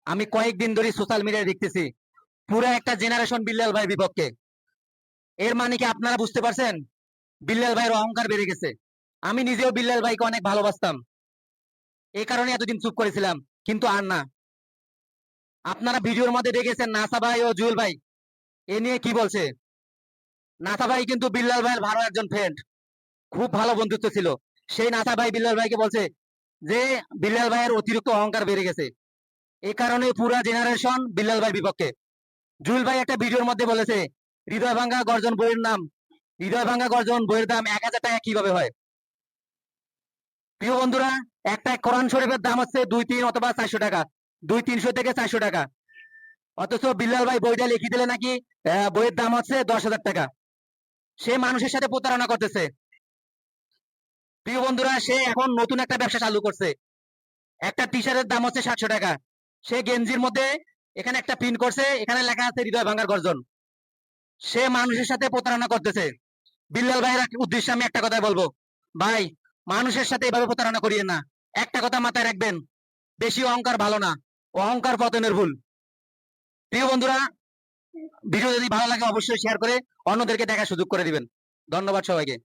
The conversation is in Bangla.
আমি কয়েকদিন ধরে সোশ্যাল মিডিয়ায় দেখতেছি পুরো একটা জেনারেশন বিল্লাল ভাইয়ের বিপক্ষে। এর মানে কি আপনারা বুঝতে পারছেন? বিল্লাল ভাইয়ের অহংকার বেড়ে গেছে। আমি নিজেও বিল্লাল ভাইকে অনেক ভালোবাসতাম, এই কারণে এতদিন চুপ করেছিলাম, কিন্তু আর না। আপনারা ভিডিওর মধ্যে দেখেছেন নাসা ভাই ও জুয়েল ভাই এ নিয়ে কি বলছে। নাসা ভাই কিন্তু বিল্লাল ভাইয়ের ভালো একজন ফ্রেন্ড, খুব ভালো বন্ধুত্ব ছিল। সেই নাসা ভাই বিল্লাল ভাইকে বলছে যে বিল্লাল ভাইয়ের অতিরিক্ত অহংকার বেড়ে গেছে, এই কারণে পুরা জেনারেশন বিল্লাল ভাইয়ের বিপক্ষে। জুয়েল ভাই একটা ভিডিওর মধ্যে বলেছে হৃদয় ভাঙ্গা গর্জন বইয়ের নাম, হৃদয় ভাঙ্গা গর্জন বইয়ের দাম 1,000 টাকা কিভাবে হয়? প্রিয় বন্ধুরা, একটা কোরআন শরীফের দাম হচ্ছে 2-3 অথবা 400 টাকা, 200-300 থেকে 400 টাকা। অথচ বিল্লাল ভাই বইটা লিখে দিলে নাকি বইয়ের দাম হচ্ছে 10,000 টাকা। সে মানুষের সাথে প্রতারণা করতেছে। প্রিয় বন্ধুরা, সে এখন নতুন একটা ব্যবসা চালু করছে। একটা টি শার্টের দাম হচ্ছে 700 টাকা। সে গেঞ্জির মধ্যে এখানে একটা প্রিন্ট করছে, এখানে লেখা আছে হৃদয় ভাঙ্গার গর্জন। সে মানুষের সাথে প্রতারণা করতেছে। বিল্লাল ভাইয়ের উদ্দেশ্যে আমি একটা কথাই বলবো, ভাই, মানুষের সাথে এভাবে প্রতারণা করিয়েন না। একটা কথা মাথায় রাখবেন, বেশি অহংকার ভালো না, অহংকার পতনের ভুল। প্রিয় বন্ধুরা, ভিডিও যদি ভালো লাগে অবশ্যই শেয়ার করে অন্যদেরকে দেখার সুযোগ করে দিবেন। ধন্যবাদ সবাইকে।